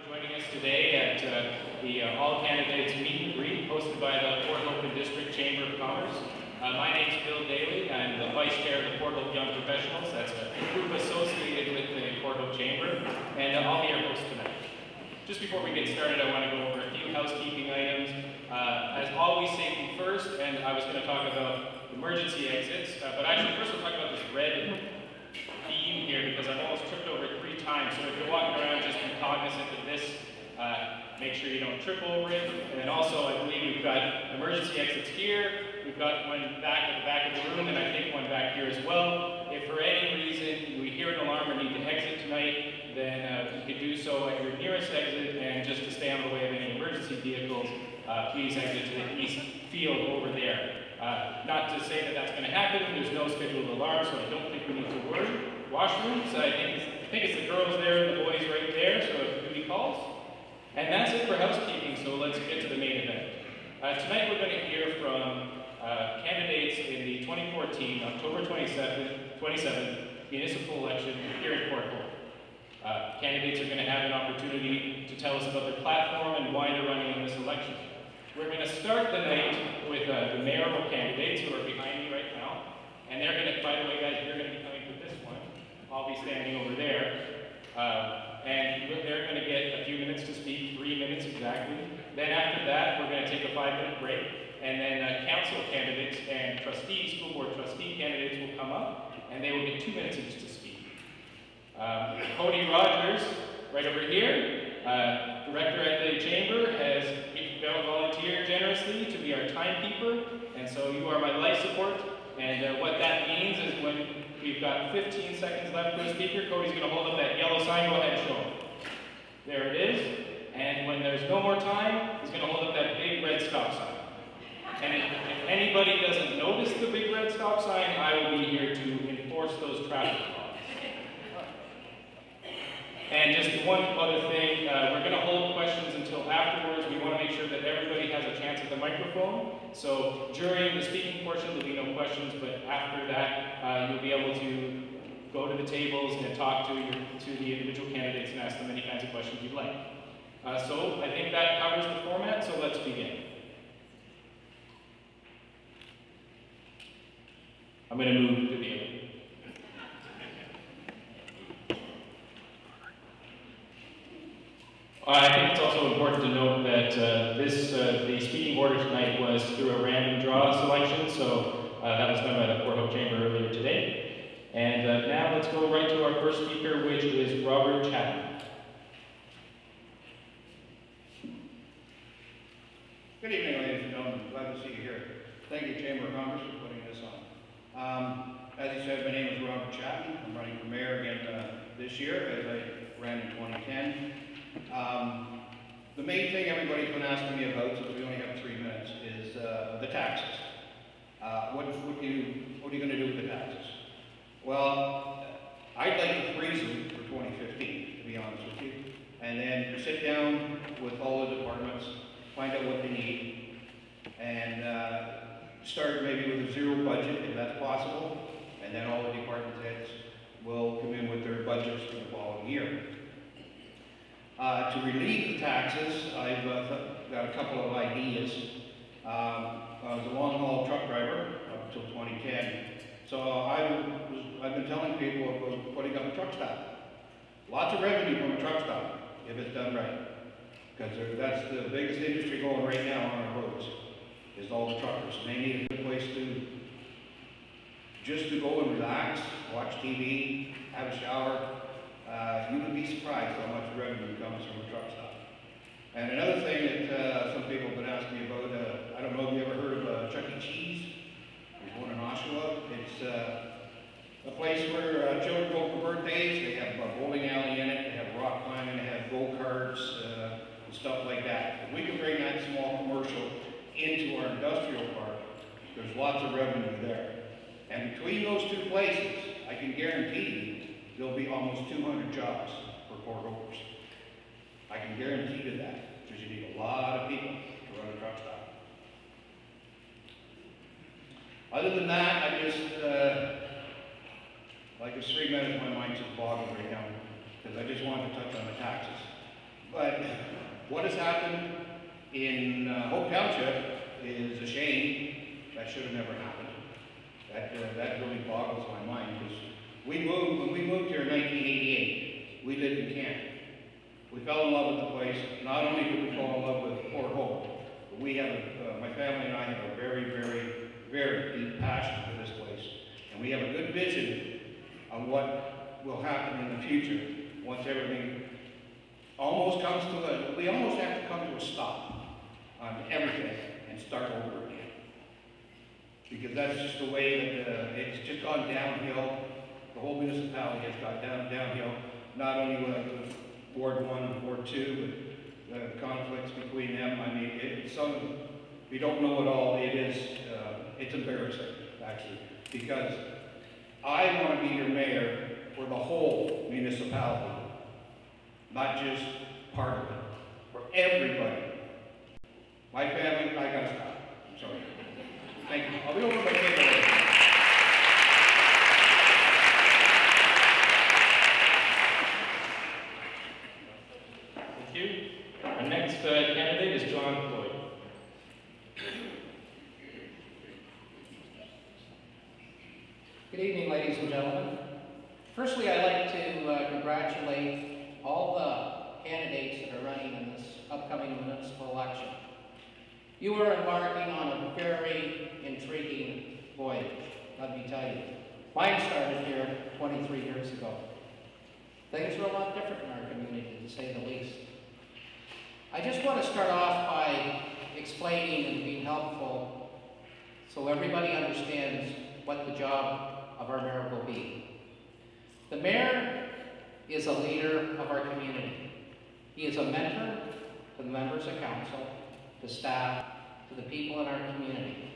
Joining us today at the All Candidates Meet and Greet hosted by the Port Hope District Chamber of Commerce. My name is Bill Daly. I'm the Vice Chair of the Port Hope Young Professionals. That's a group associated with the Port Hope Chamber, and I'll be your host tonight. Just before we get started, I want to go over a few housekeeping items. As always, safety first, and I was going to talk about emergency exits, but actually first we'll talk about this red beam here because I've almost tripped over it 3 times. So if you're walking around, just be cognizant of this. Make sure you don't trip over it. And then also, I believe we've got emergency exits here. We've got one back at the back of the room, and I think one back here as well. If for any reason we hear an alarm or need to exit tonight, then you could do so at your nearest exit. And just to stay out of the way of any emergency vehicles, please exit to the east field over there. Not to say that that's going to happen. There's no scheduled alarm, so I don't think we need to worry. Washrooms, I think it's the girls there and the boys right there, so if duty calls. And that's it for housekeeping, so let's get to the main event. Tonight we're going to hear from candidates in the 2014 October 27th municipal election here in Port Hope. Candidates are going to have an opportunity to tell us about their platform and why they're running in this election. We're going to start the night with the mayoral candidates who are behind me right now. And they're going to, by the way guys, you're going to be coming for this one. I'll be standing over there. And they're going to get a few minutes to speak, 3 minutes exactly. Then after that, we're going to take a 5-minute break. And then council candidates and school board trustee candidates will come up, and they will get 2 minutes each to speak. Cody Rogers, right over here, director at the chamber, has volunteered generously to be our timekeeper. And so you are my life support. And what that means is when we've got 15 seconds left for a speaker, Cody's going to hold up that yellow sign. Go ahead and show him. There it is. And when there's no more time, he's going to hold up that big red stop sign. And if anybody doesn't notice the big red stop sign, I will be here to enforce those traffic laws. And just one other thing, we're going to hold questions until afterwards. We want to make sure that everybody has a chance at the microphone. So during the speaking portion, there'll be no questions, but after that, you'll be able to go to the tables and talk to the individual candidates and ask them any kinds of questions you'd like. So I think that covers the format, so let's begin. I'm going to move to the other. I think it's also important to note that the speaking order tonight was through a random draw selection, so that was done by the Port Hope Chamber earlier today. And now let's go right to our first speaker, which is Robert Chapman. Good evening, ladies and gentlemen. Glad to see you here. Thank you, Chamber of Commerce, for putting this on. As you said, my name is Robert Chapman. I'm running for mayor again this year, as I ran in 2010. The main thing everybody's been asking me about, since we only have 3 minutes, is the taxes. What are you going to do with the taxes? Well, I'd like to freeze them for 2015, to be honest with you, and then sit down with all the departments, find out what they need, and start maybe with a 0 budget, if that's possible, and then all the department heads will come in with their budgets for the following year. To relieve the taxes, I've got a couple of ideas. I was a long-haul truck driver up until 2010, so I've been telling people about putting up a truck stop. Lots of revenue from a truck stop, if it's done right, because that's the biggest industry going right now on our roads, is all the truckers. And they need a good place just to go and relax, watch TV, have a shower. You would be surprised how much revenue comes from a truck stop. And another thing that some people have been asking me about, I don't know if you ever heard of Chuck E. Cheese. There's one in Oshawa. It's a place where children go for birthdays. They have a bowling alley in it, they have rock climbing, they have go-karts and stuff like that. If we can bring that small commercial into our industrial park, there's lots of revenue there. And between those 2 places, I can guarantee you, there'll be almost 200 jobs for Port Hopers. I can guarantee you that, because you need a lot of people to run a truck stop. Other than that, I just, like it's 3 minutes, my mind's just boggling right now, because I just wanted to touch on the taxes. But what has happened in Hope Township is a shame. That should have never happened. That really boggles my mind, because when we moved here in 1988, we lived in Canton. We fell in love with the place. Not only did we fall in love with Port Hope, but we have, my family and I have a very, very, very deep passion for this place. And we have a good vision on what will happen in the future once everything almost comes to we almost have to come to a stop on everything and start over again. Because that's just the way that it's just gone downhill. The whole municipality has got downhill. Not only with Ward 1 and Ward 2, but the conflicts between them. I mean, if you don't know it all, it's embarrassing, actually. Because I want to be your mayor for the whole municipality, not just part of it, for everybody. My family, I gotta stop. I'm sorry. Thank you. I'll be over my table later. Thank you. Our next candidate is John Floyd. Good evening, ladies and gentlemen. Firstly, I'd like to congratulate all the candidates that are running in this upcoming municipal election. You are embarking on a very intriguing voyage, let me tell you. Mine started here 23 years ago. Things are a lot different in our community, to say the least. I just want to start off by explaining and being helpful so everybody understands what the job of our mayor will be. The mayor is a leader of our community. He is a mentor to the members of council, to staff, to the people in our community.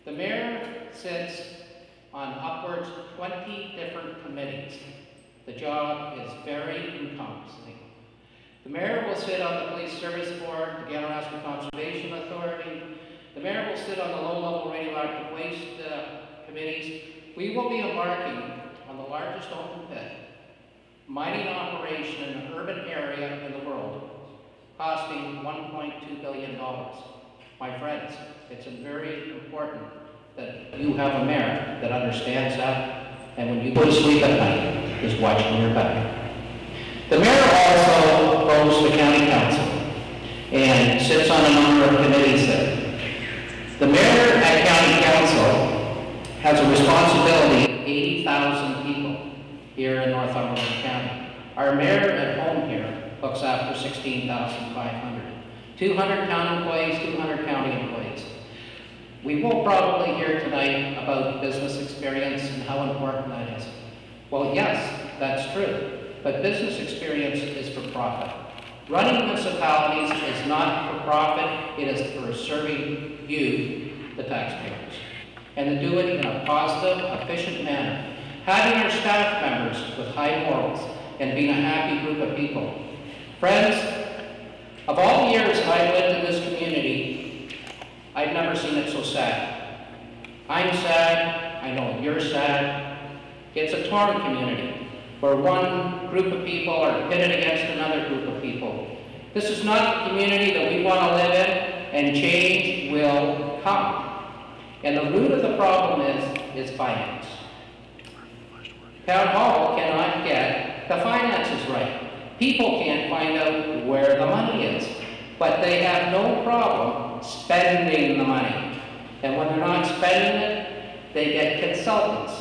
The mayor sits on upwards 20 different committees. The job is very encompassing. The mayor will sit on the Police Service Board, the Ganaraska Conservation Authority. The mayor will sit on the low-level radioactive waste committees. We will be embarking on the largest open pit mining operation in an urban area in the world, costing $1.2 billion. My friends, it's very important that you have a mayor that understands that, and when you go to sleep at night, is watching your back. The mayor also goes to county council and sits on a number of committees there. The mayor at county council has a responsibility of 80,000 people here in Northumberland County. Our mayor at home here looks after 16,500. 200 town employees, 200 county employees. We will probably hear tonight about business experience and how important that is. Well, yes, that's true, but business experience is for profit. Running municipalities is not for profit, it is for serving you, the taxpayers, and to do it in a positive, efficient manner. Having your staff members with high morals and being a happy group of people. Friends, of all the years I've lived in this community, I've never seen it so sad. I'm sad, I know you're sad. It's a torn community, where one group of people are pitted against another group of people. This is not the community that we want to live in, and change will come. And the root of the problem is finance. Town Hall cannot get the finances right. People can't find out where the money is, but they have no problem spending the money. And when they're not spending it, they get consultants.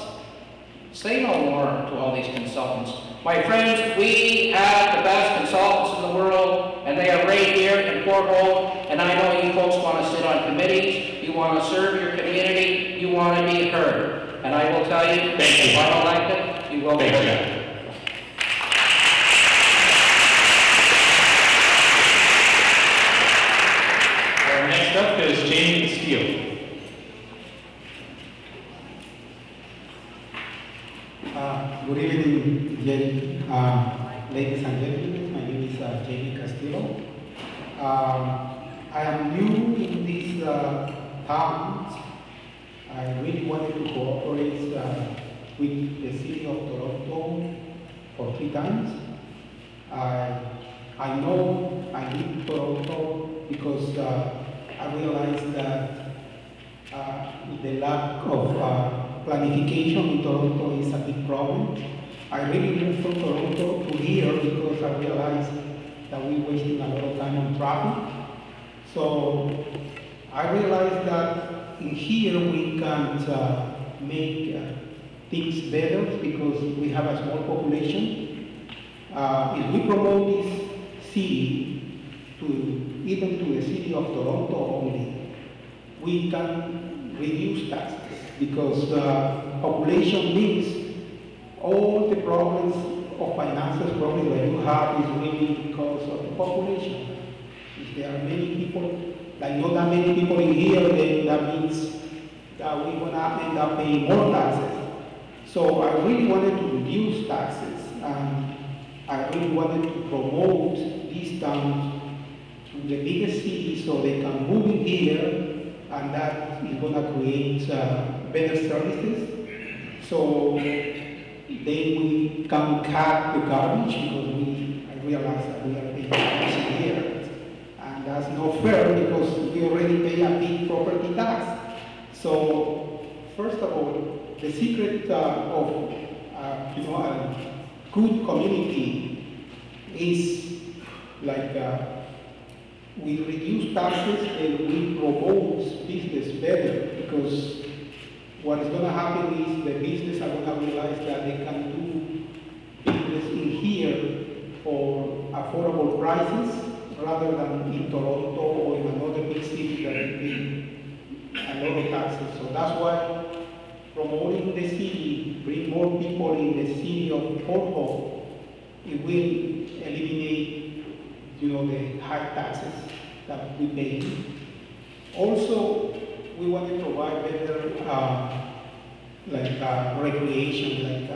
Say no more to all these consultants. My friends, we have the best consultants in the world, and they are right here in Port Hope, and I know you folks want to sit on committees, you want to serve your community, you want to be heard. And I will tell you, if I'm elected, you will be heard. Next up is Jamie Steele. Good evening, ladies and gentlemen. My name is Jamie Castillo. I am new in this town. I really wanted to cooperate with the city of Toronto for 3 times. I I know I live Toronto because I realized that the lack of planification in Toronto is a big problem. I really moved from Toronto to here because I realized that we're wasting a lot of time on traffic. So I realized that in here we can't make things better because we have a small population. If we promote this city even to the city of Toronto only, we can reduce taxes because population means all the problems of finances problems that you have is really because of the population. If there are many people, like not that many people in here, then that means that we're gonna end up paying more taxes. So I really wanted to reduce taxes, and I really wanted to promote these towns to the biggest cities so they can move in here, and that is gonna create better services. So then we can cut the garbage because I realize that we are paying garbage here. And that's not fair because we already pay a big property tax. So first of all, the secret of a good community is like we reduce taxes and we promote business better, because what is going to happen is the business are going to realize that they can do business in here for affordable prices rather than in Toronto or in another big city that they pay a lot of taxes. So that's why promoting the city, bring more people in the city of Port Hope, it will eliminate, the high taxes that we pay. Also, we want to provide better, recreation,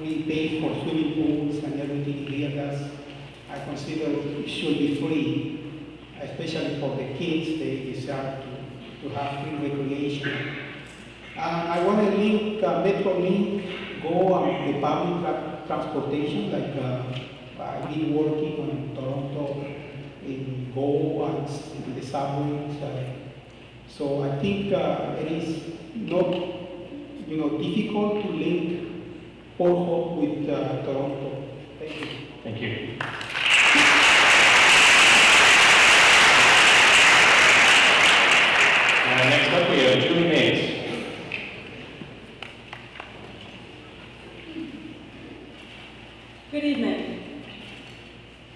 we pay for swimming pools and everything here. That's, I consider it should be free, especially for the kids. They deserve to have free recreation. I want to link MetroLink, go the public transportation, I've been working on Toronto in Go and in the subways. So I think it is not, difficult to link Port Hope with Toronto. Thank you. Thank you. Next up, we have Julie Mays. Good evening.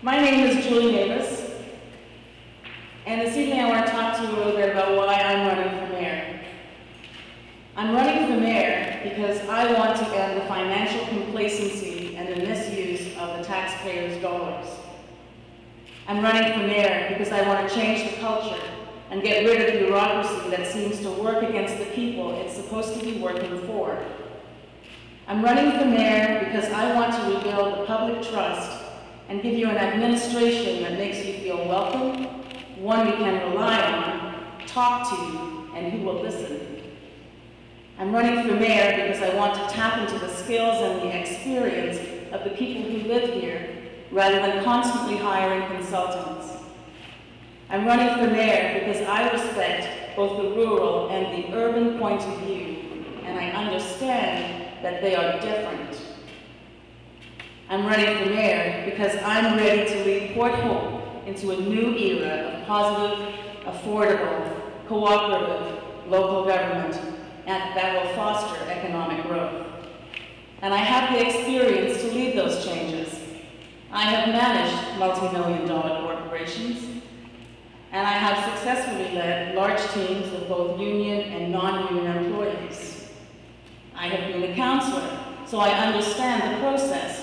My name is Julie Davis, and this evening I want to talk to you a little bit about why I'm running for mayor. I'm running for mayor because I want to end the financial complacency and the misuse of the taxpayers' dollars. I'm running for mayor because I want to change the culture and get rid of bureaucracy that seems to work against the people it's supposed to be working for. I'm running for mayor because I want to rebuild the public trust and give you an administration that makes you feel welcome, one we can rely on, talk to, and who will listen. I'm running for mayor because I want to tap into the skills and the experience of the people who live here rather than constantly hiring consultants. I'm running for mayor because I respect both the rural and the urban point of view, and I understand that they are different. I'm running for mayor because I'm ready to lead Port Hope into a new era of positive, affordable, cooperative, local government, and that will foster economic growth. And I have the experience to lead those changes. I have managed multi-million-dollar corporations, and I have successfully led large teams of both union and non-union employees. I have been a counselor, so I understand the process.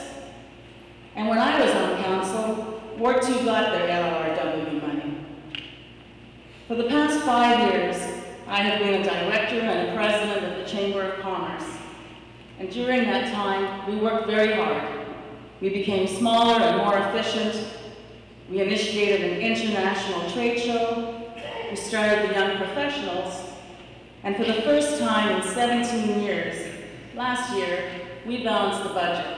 And when I was on council, Ward 2 got their LRW money. For the past 5 years, I have been a director and a president of the Chamber of Commerce. And during that time, we worked very hard. We became smaller and more efficient. We initiated an international trade show. We started the Young Professionals. And for the first time in 17 years, last year, we balanced the budget.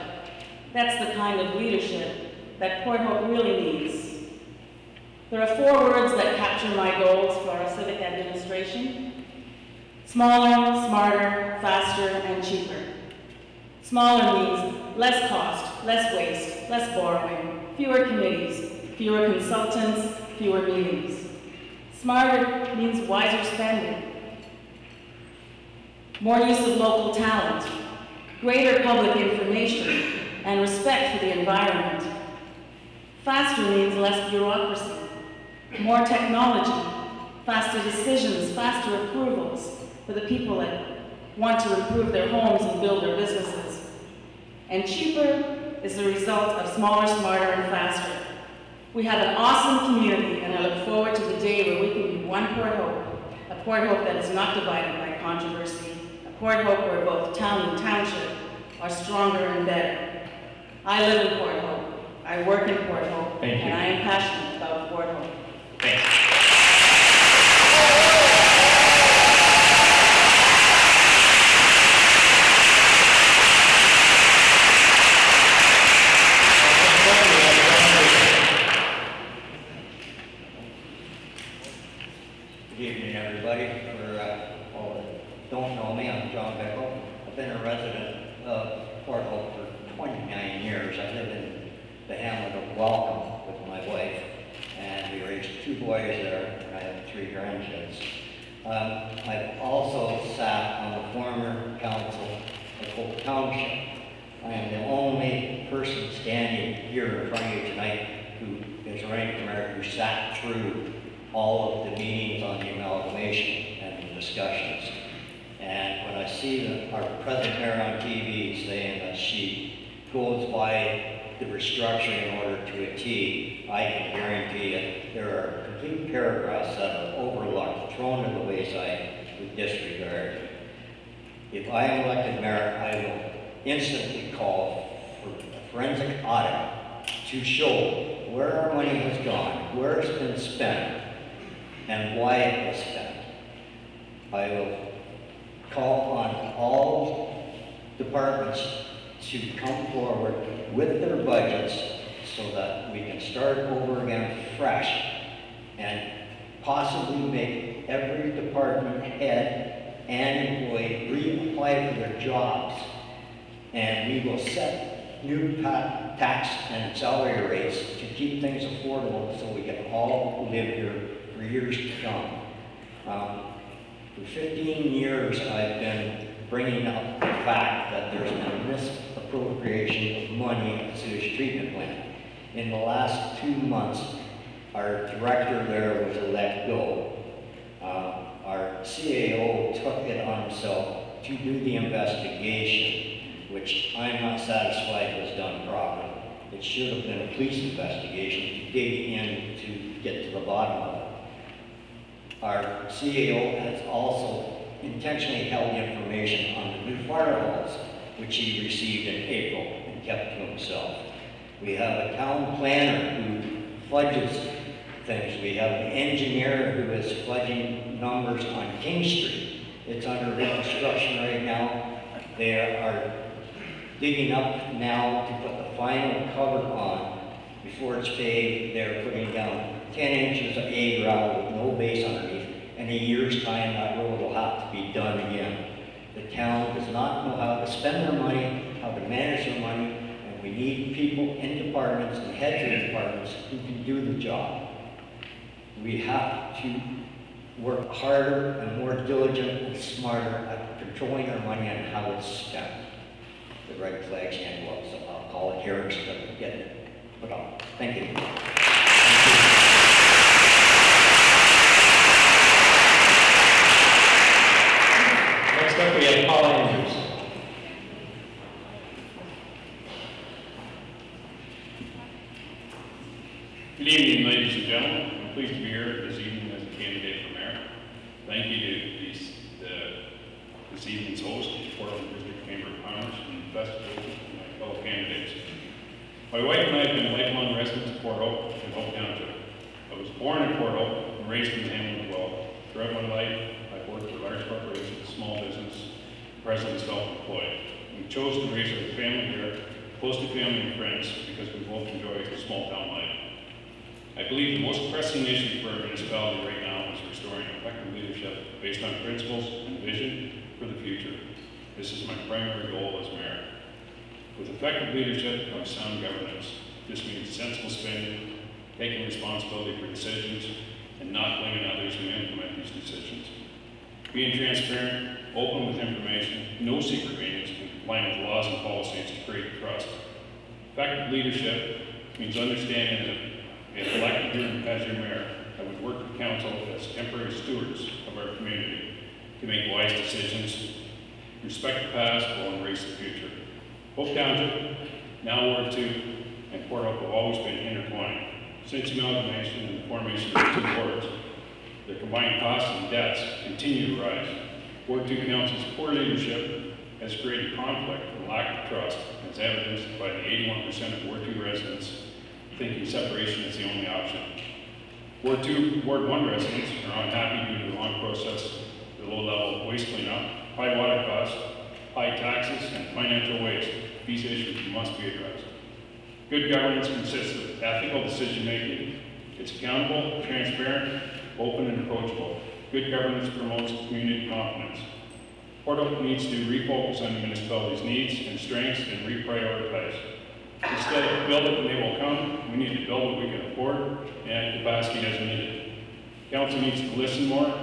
That's the kind of leadership that Port Hope really needs. There are 4 words that capture my goals for our civic administration: smaller, smarter, faster, and cheaper. Smaller means less cost, less waste, less borrowing, fewer committees, fewer consultants, fewer meetings. Smarter means wiser spending, more use of local talent, greater public information, and respect for the environment. Faster means less bureaucracy, more technology, faster decisions, faster approvals for the people that want to improve their homes and build their businesses. And cheaper is the result of smaller, smarter, and faster. We have an awesome community, and I look forward to the day where we can be one Port Hope, a Port Hope that is not divided by controversy, a Port Hope where both town and township are stronger and better. I live in Port Hope, I work in Port Hope, Thank you. and I am passionate about Port Hope. Thanks. Good evening, everybody. For all that don't know me, I'm John Bickle. I've been a resident of Port Hope for 29 years. I live in the hamlet of Welcome with my wife, and we raised 2 boys there, and I have 3 grandkids. I've also sat on the former council of Hope Township. I am the only person standing here in front of you tonight who is running for mayor who sat through all of the meetings on the amalgamation and the discussions. And when I see our present mayor on TV saying that she goes by the restructuring in order to a T, I can guarantee you there are complete paragraphs that are overlooked, thrown to the wayside with disregard. If I am elected mayor, I will instantly call for a forensic audit to show where our money has gone, where it's been spent, and why it was spent. I will call on all departments to come forward with their budgets so that we can start over again fresh and possibly make every department head and employee reapply for their jobs. And we will set new tax and salary rates to keep things affordable so we can all live here for years to come. For 15 years, I've been bringing up the fact that there's been a misappropriation of money at the sewage treatment plant. In the last 2 months, our director there was let go. Our CAO took it on himself to do the investigation, which I'm not satisfied was done properly. It should have been a police investigation to dig in to get to the bottom of it. Our CAO has also intentionally held information on the new fire halls, which he received in April and kept to himself. We have a town planner who fudges things. We have an engineer who is fudging numbers on King Street. It's under reconstruction right now. They are digging up now to put the final cover on before it's paved. They're putting down 10 inches of A gravel with no base underneath. In a year's time, that road will have to be done again. The town does not know how to spend their money, how to manage their money, and we need people in departments and heads of departments who can do the job. We have to work harder and more diligent and smarter at controlling our money and how it's spent. The red flags can't go up, so I'll call it here instead of getting it put on. Thank you. Next up, we have Paul Andrews. Good evening, ladies and gentlemen. I'm pleased to be here this evening as a candidate for mayor. Thank you to this evening's host, the Port Hope District Chamber of Commerce, and the festival, and my fellow candidates. My wife and I have been lifelong residents of Port Hope and Hope Township. I was born in Port Hope and raised in the hamlet of Welcome. Throughout my life, I've worked for large corporations, small business, present and self-employed. We chose to raise our family here, close to family and friends, because we both enjoy small town life. I believe the most pressing issue for our municipality right now is restoring effective leadership based on principles and vision for the future. This is my primary goal as mayor. With effective leadership comes sound governance. This means sensible spending, taking responsibility for decisions, and not blaming others who implement these decisions. Being transparent, open with information, no secret meetings, and complying with laws and policies to create trust. Effective leadership means understanding that if elected here as your mayor, I would work with council as temporary stewards of our community to make wise decisions, respect the past while embrace the future. Hope Township, now Ward 2, and Port Hope have always been intertwined. Since amalgamation and the formation of the two wards, their combined costs and debts continue to rise. Ward 2 Council's poor leadership has created conflict and lack of trust, as evidenced by the 81% of Ward 2 residents thinking separation is the only option. Ward 1 residents are unhappy due to the long process, the low level of waste cleanup, high water costs, high taxes, and financial waste. These issues must be addressed. Good governance consists of ethical decision-making. It's accountable, transparent, open, and approachable. Good governance promotes community confidence. Port Hope needs to refocus on the municipality's needs and strengths and reprioritize. Instead of build it and they will come, we need to build what we can afford and add capacity as needed. Council needs to listen more.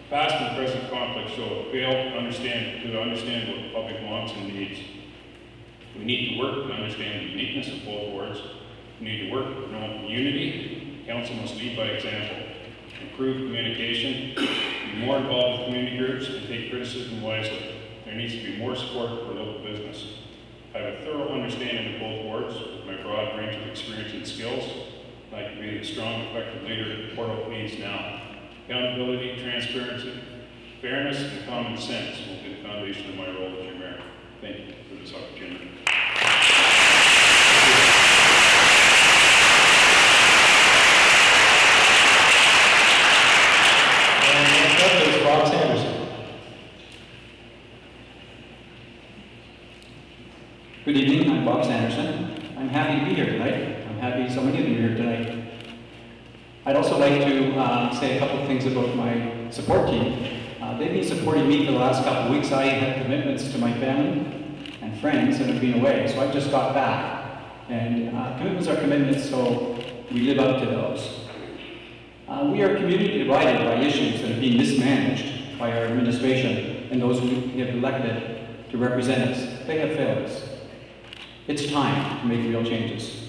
Past and present conflicts show a fail to understand what the public wants and needs. We need to work to understand the uniqueness of both wards. We need to work to promote unity. Council must lead by example. Improve communication, be more involved with community groups, and take criticism wisely. There needs to be more support for local business. I have a thorough understanding of both wards with my broad range of experience and skills. I can be the strong, effective leader that Port Hope needs now. Accountability, transparency, fairness, and common sense will be the foundation of my role as your mayor. Thank you for this opportunity. Good evening, I'm Bob Sanderson. I'm happy to be here tonight. I'm happy so many of you are here tonight. I'd also like to say a couple of things about my support team. They've been supporting me for the last couple of weeks. I had commitments to my family and friends and have been away, so I just got back. And commitments are commitments, so we live up to those. We are a community divided by issues that are being mismanaged by our administration and those we have elected to represent us. They have failed us. It's time to make real changes.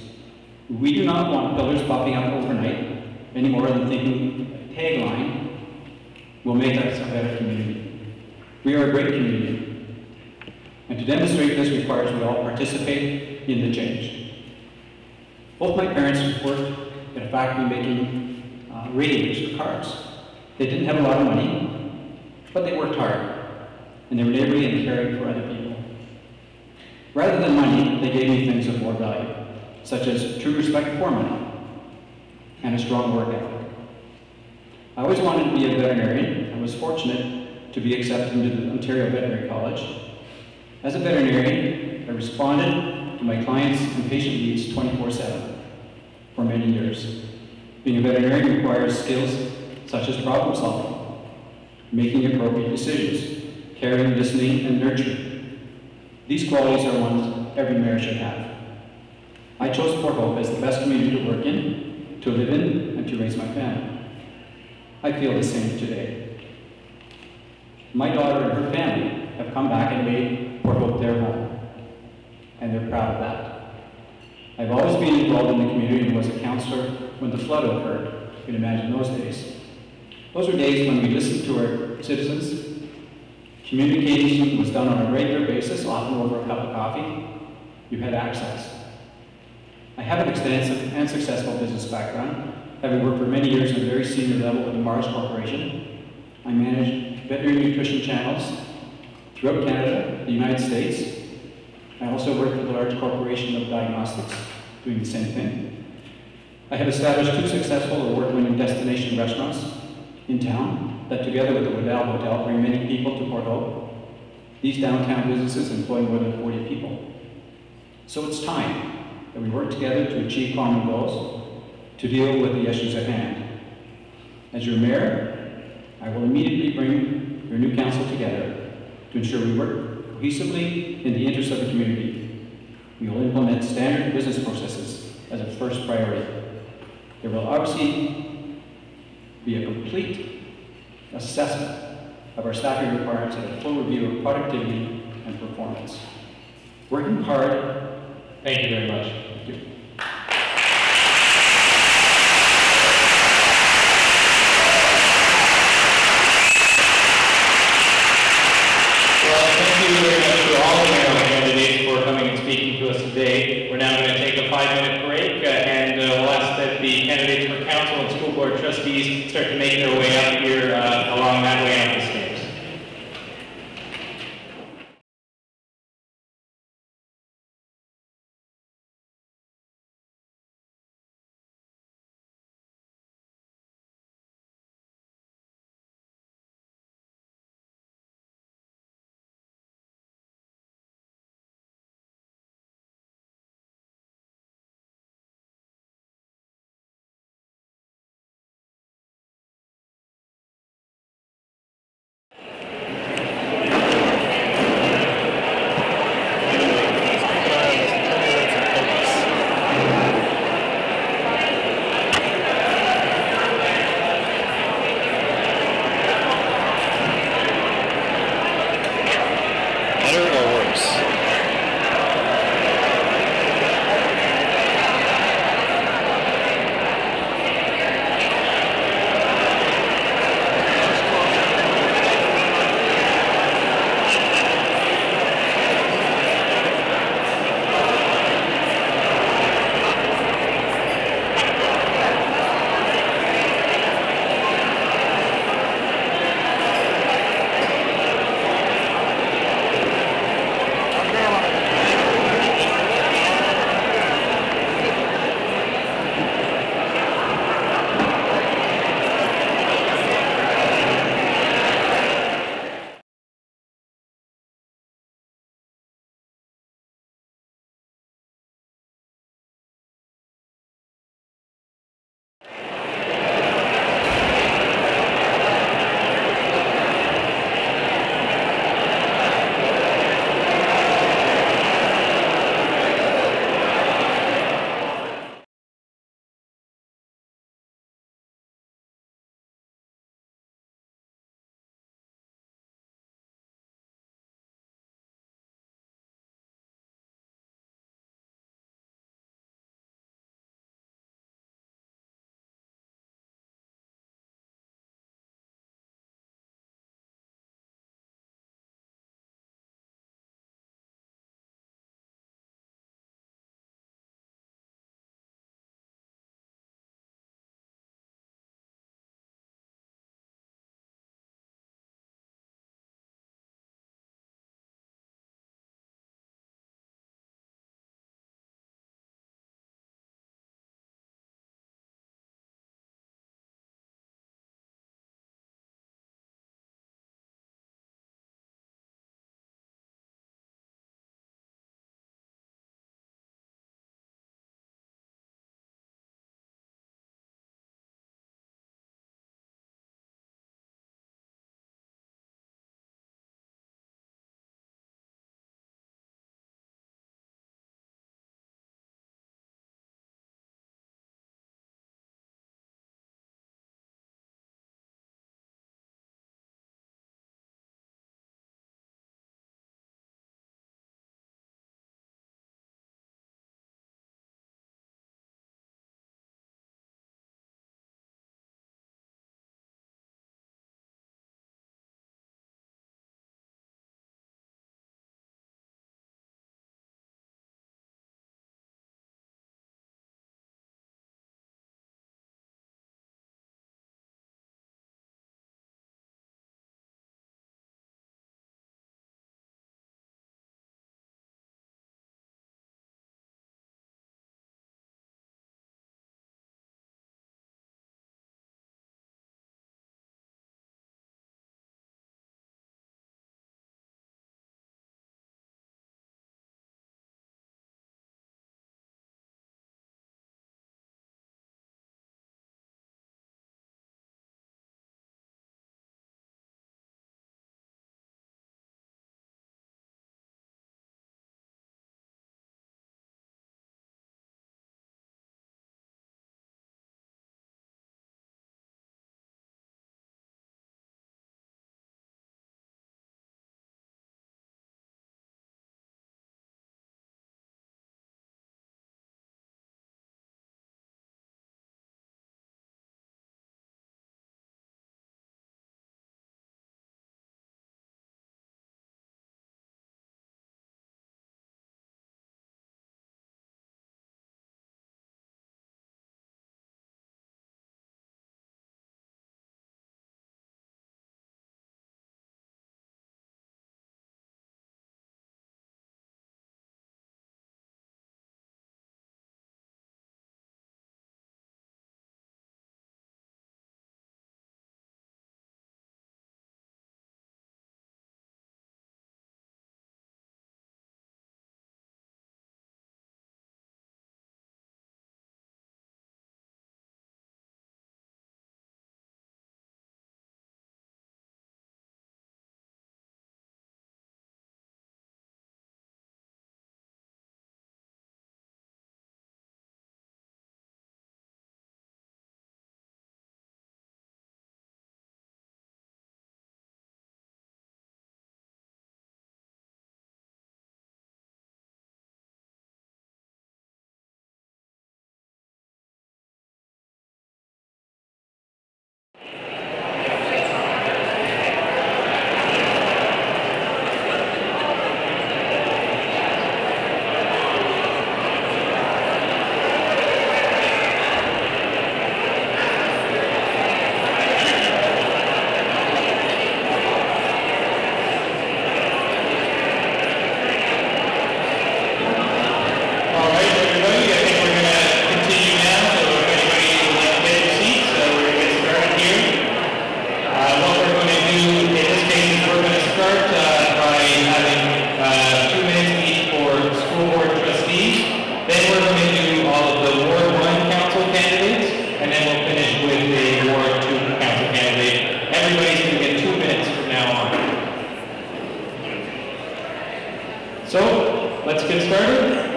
We do not want pillars popping up overnight any more than thinking a tagline will make us a better community. We are a great community. And to demonstrate this requires we all participate in the change. Both my parents worked at a factory making radiators for cars. They didn't have a lot of money, but they worked hard. And they were neighborly and caring for other people. Rather than money, they gave me things of more value, such as true respect for money and a strong work ethic. I always wanted to be a veterinarian. I was fortunate to be accepted into the Ontario Veterinary College. As a veterinarian, I responded to my clients' and patient needs 24/7 for many years. Being a veterinarian requires skills such as problem solving, making appropriate decisions, caring, listening, and nurturing. These qualities are ones every mayor should have. I chose Port Hope as the best community to work in, to live in, and to raise my family. I feel the same today. My daughter and her family have come back and made Port Hope their home, and they're proud of that. I've always been involved in the community and was a councillor when the flood occurred. You can imagine those days. Those were days when we listened to our citizens. Communication was done on a regular basis, often over a cup of coffee. You had access. I have an extensive and successful business background, having worked for many years at a very senior level at the Mars Corporation. I managed veterinary nutrition channels throughout Canada, the United States. I also worked with a large corporation of diagnostics, doing the same thing. I have established 2 successful award-winning destination restaurants in town that, together with the Waddell Hotel, bring many people to Port Hope. These downtown businesses employ more than 40 people. So it's time that we work together to achieve common goals, to deal with the issues at hand. As your mayor, I will immediately bring your new council together to ensure we work cohesively in the interest of the community. We will implement standard business processes as a first priority. There will obviously be a complete assessment of our staffing requirements and a full review of productivity and performance. Working hard. Thank you very much. Thank you. Well, thank you very much to all of the mayoral candidates for coming and speaking to us today. We're now going to take a 5-minute break, and we'll ask that the candidates for council and school board trustees start to make their way up here along that way up the stairs.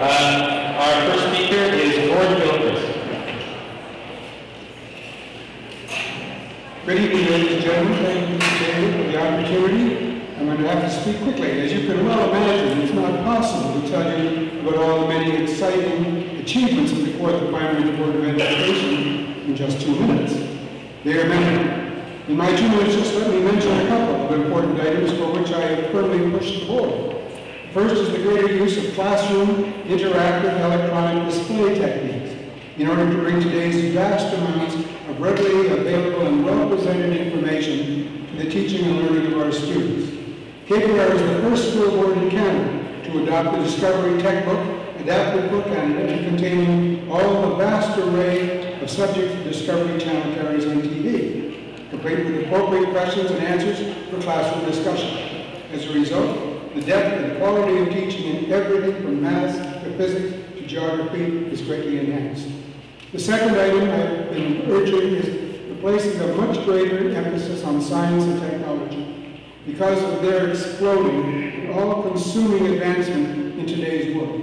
Our first speaker is Gordon Gilchrist. Good evening, ladies and gentlemen. Thank you, Mr. Chairman, for the opportunity. I'm going to have to speak quickly. As you can well imagine, it's not possible to tell you about all the many exciting achievements of the 4th Primary Board of Education in just 2 minutes. They are many. In my 2 minutes, just let me mention a couple of important items for which I have firmly pushed the board. First is the greater use of classroom interactive electronic display techniques in order to bring today's vast amounts of readily available and well-presented information to the teaching and learning of our students. KPR is the first school board in Canada to adopt the Discovery Textbook, adapted for Canada, containing all the vast array of subjects the Discovery Channel carries on TV, complete with appropriate questions and answers for classroom discussion. As a result, the depth and quality of teaching in everything from math to physics to geography is greatly enhanced. The second item I've been urging is the placing of much greater emphasis on science and technology because of their exploding and all-consuming advancement in today's world.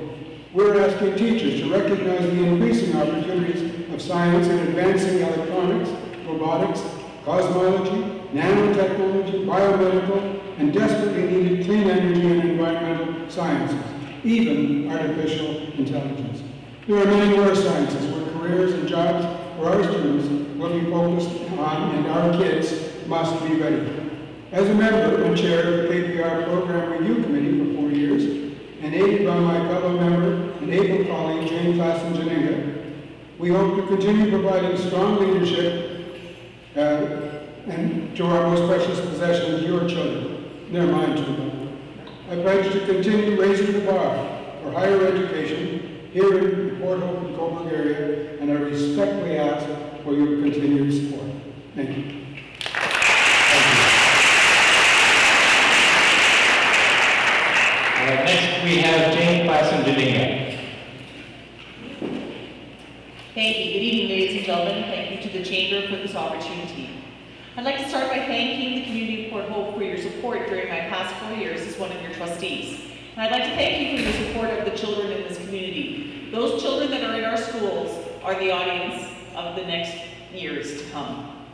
We're asking teachers to recognize the increasing opportunities of science in advancing electronics, robotics, cosmology, nanotechnology, biomedical, and desperately needed clean energy and environmental sciences, even artificial intelligence. There are many more sciences where careers and jobs for our students will be focused on, and our kids must be ready. As a member and chair of the KPR Program Review Committee for 4 years, and aided by my fellow member and able colleague Jane Klassen-Janinga, we hope to continue providing strong leadership and to our most precious possessions, your children. They're mine too. I pledge to continue raising the bar for higher education here in the Port Hope and Cobourg area, and I respectfully ask for your continued support. Thank you. Next, we have Jane Klassen-Janinga. Thank you. Good evening, ladies and gentlemen. Thank you to the Chamber for this opportunity. I'd like to start by thanking the community of Port Hope for your support during my past 4 years as one of your trustees. And I'd like to thank you for your support of the children in this community. Those children that are in our schools are the audience of the next years to come.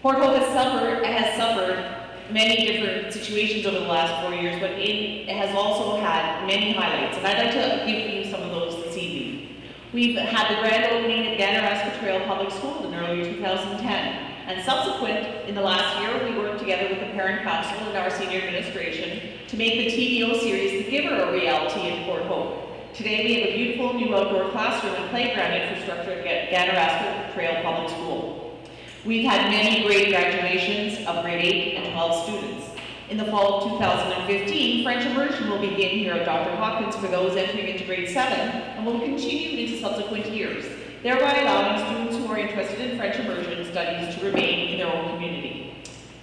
Port Hope has suffered many different situations over the last 4 years, but it has also had many highlights, and I'd like to give you some of those this evening. We've had the grand opening at Ganaraska Trail Public School in early 2010, and subsequent, in the last year, we worked together with the Parent Council and our senior administration to make the TVO series The Giver a reality in Port Hope. Today we have a beautiful new outdoor classroom and playground infrastructure at Ganaraska Trail Public School. We've had many great graduations of grade 8 and 12 students. In the fall of 2015, French immersion will begin here at Dr. Hawkins for those entering into grade 7 and will continue into subsequent years, thereby allowing students who are interested in French immersion studies to remain in their own community.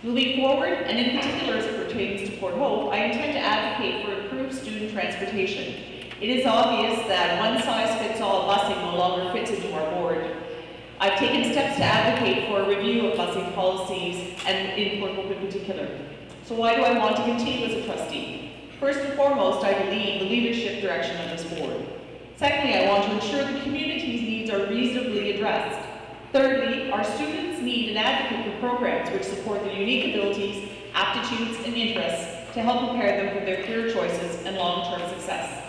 Moving forward, and in particular as it pertains to Port Hope, I intend to advocate for improved student transportation. It is obvious that one-size-fits-all busing no longer fits into our board. I've taken steps to advocate for a review of busing policies, and in Port Hope in particular. So why do I want to continue as a trustee? First and foremost, I believe the leadership direction of this board. Secondly, I want to ensure the community's needs are reasonably addressed. Thirdly, our students need an advocate for programs which support their unique abilities, aptitudes, and interests to help prepare them for their career choices and long-term success.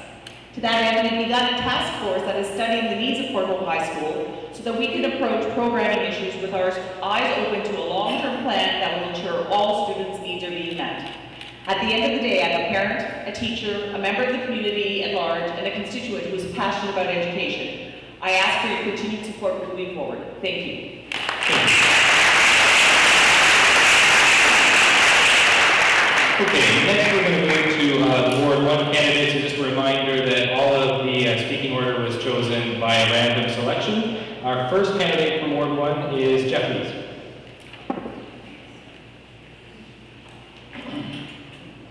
To that end, we've begun a task force that is studying the needs of Port Hope High School so that we can approach programming issues with our eyes open to a long-term plan that will ensure all students' needs are being met. At the end of the day, I'm a parent, a teacher, a member of the community at large, and a constituent who is passionate about education. I ask for your continued support moving forward. Thank you. Okay, next we're going to move to Ward 1 candidates, and just a reminder that all of the speaking order was chosen by a random selection. Our first candidate from Ward 1 is Jeff Lees.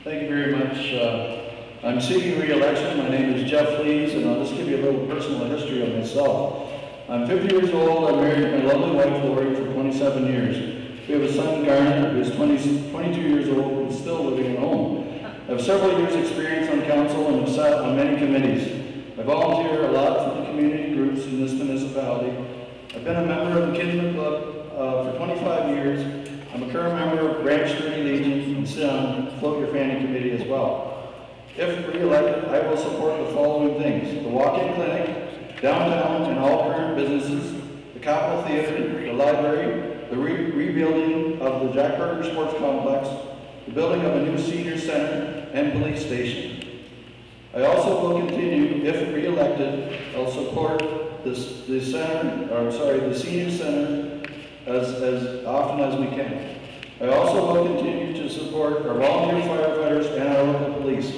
Thank you very much. I'm seeking re-election. My name is Jeff Lees, and I'll just give you a little personal history of myself. I'm 50 years old. I'm married to my lovely wife, Lori, for 27 years. We have a son, Garnet, who is 22 years old and still living at home. I have several years' experience on council and have sat on many committees. I volunteer a lot for the community groups in this municipality. I've been a member of the Kinsman Club for 25 years. I'm a current member of Branch 30 Legion and sit on Float Your Fanny Committee as well. If re-elected, I will support the following things: the walk-in clinic, downtown and all current businesses, the Capitol Theater, the library, the rebuilding of the Jack Burger Sports Complex, the building of a new senior center and police station. I also will continue, if re-elected, I'll support the senior center as often as we can. I also will continue to support our volunteer firefighters and our local police.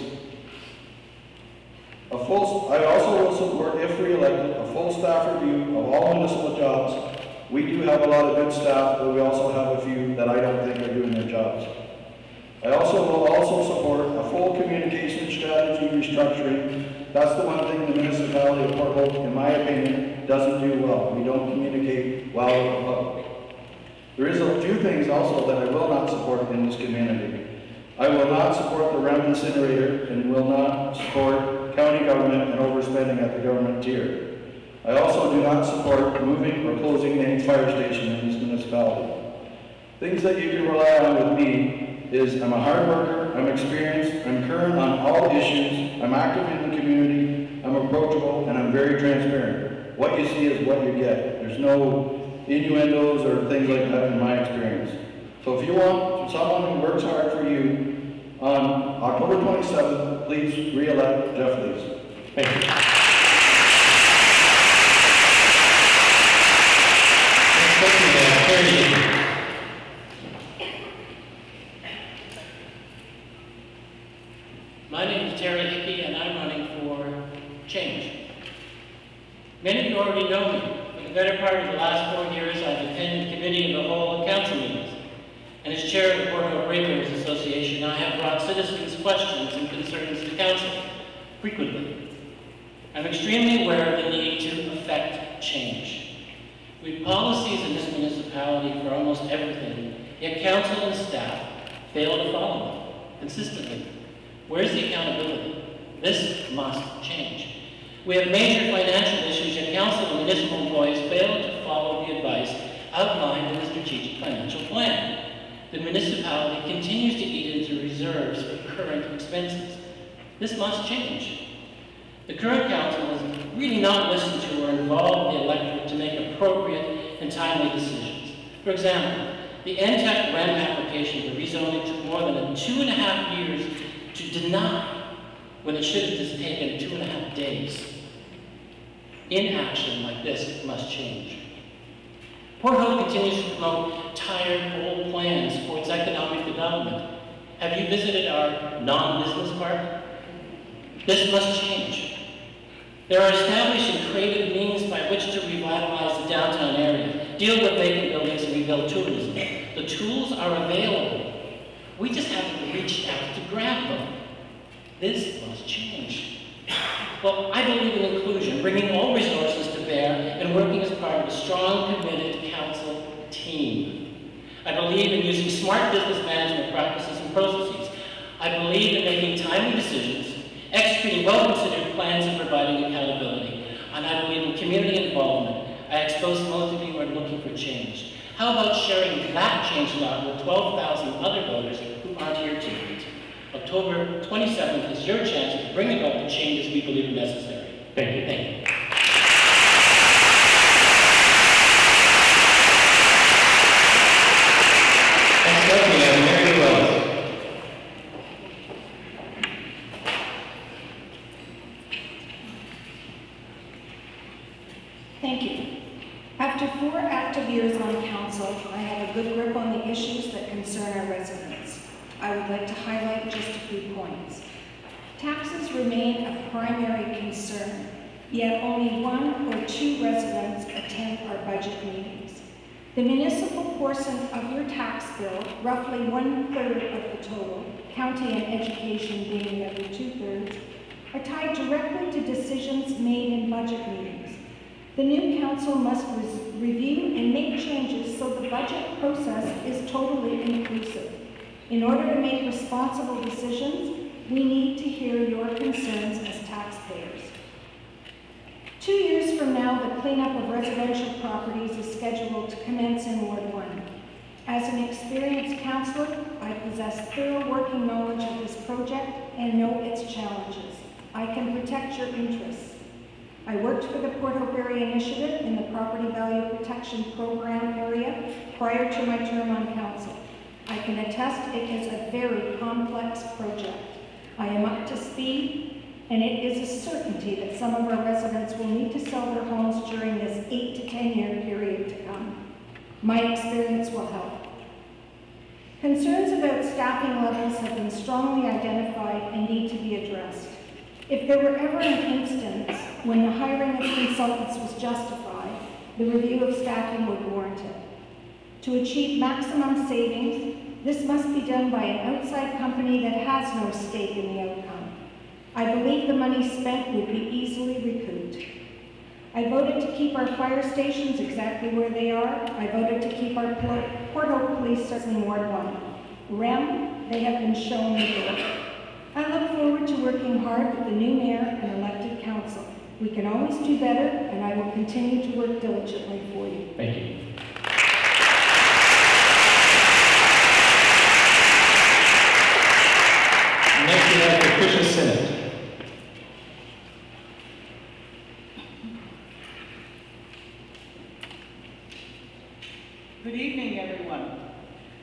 I also will support, if re-elected, a full staff review of all municipal jobs. We do have a lot of good staff, but we also have a few that I don't think are doing their jobs. I will also support a full communication strategy restructuring. That's the one thing the municipality of Port Hope, in my opinion, doesn't do well. We don't communicate well with the public. There is a few things also that I will not support in this community. I will not support the REM incinerator and will not support county government and overspending at the government tier. I also do not support moving or closing any fire station in this municipality. Things that you can rely on with me is I'm a hard worker, I'm experienced, I'm current on all issues, I'm active in the community, I'm approachable, and I'm very transparent. What you see is what you get. There's no innuendos or things like that in my experience. So if you want someone who works hard for you, on October 27th, please re-elect Jeff Lees. Thank you. My name is Terry Hickey, and I'm running for change. Many of you already know me. For the better part of the last 4 years, I've attended committee of the whole council meetings. And as chair of the Port Hope Ratepayers Association, I have brought citizens' questions and concerns to council frequently. I'm extremely aware of the need to effect change. We have policies in this municipality for almost everything, yet council and staff fail to follow them consistently. Where's the accountability? This must change. We have major financial issues, yet council and municipal employees fail to follow the advice outlined in the strategic financial plan. The municipality continues to eat into reserves for current expenses. This must change. The current council has really not listened to or involved the electorate to make appropriate and timely decisions. For example, the NTEC REM application for rezoning took more than 2.5 years to deny when it should have just taken 2.5 days. Inaction like this must change. Port Hope continues to promote tired old plans for its economic development. Have you visited our non-business park? This must change. There are established and creative means by which to revitalize the downtown area, deal with vacant buildings, and rebuild tourism. The tools are available. We just haven't reached out to grab them. This must change. Well, I believe in inclusion, bringing all resources to bear and working as part of a strong, committed council team. I believe in using smart business management practices and processes. I believe in making timely decisions, executing well-considered plans, and providing accountability. And I believe in community involvement. I expose most of you are looking for change. How about sharing that change log with 12,000 other voters who aren't here tonight? October 27th is your chance to bring about the changes we believe are necessary. Thank you. Thank you. Next up, we have Mary Wells. Thank you. After 4 active years on council, I have a good grip on the issues that concern our residents. I would like to highlight just a few points. Taxes remain a primary concern, yet only 1 or 2 residents attend our budget meetings. The municipal portion of your tax bill, roughly 1/3 of the total, county and education being the other 2/3, are tied directly to decisions made in budget meetings. The new council must review and make changes so the budget process is totally inclusive. In order to make responsible decisions, we need to hear your concerns as taxpayers. 2 years from now, the cleanup of residential properties is scheduled to commence in Ward 1. As an experienced councillor, I possess thorough working knowledge of this project and know its challenges. I can protect your interests. I worked for the Port Hope Area Initiative in the Property Value Protection Program area prior to my term on council. I can attest it is a very complex project. I am up to speed, and it is a certainty that some of our residents will need to sell their homes during this 8 to 10 year period to come. My experience will help. Concerns about staffing levels have been strongly identified and need to be addressed. If there were ever an instance when the hiring of consultants was justified, the review of staffing would warrant it. To achieve maximum savings, this must be done by an outside company that has no stake in the outcome. I believe the money spent would be easily recouped. I voted to keep our fire stations exactly where they are. I voted to keep our Port Hope Police Service in Ward 1. REM, they have been shown the door. I look forward to working hard with the new mayor and elected council. We can always do better, and I will continue to work diligently for you. Thank you. Next we have Patricia Sinnott. Good evening, everyone.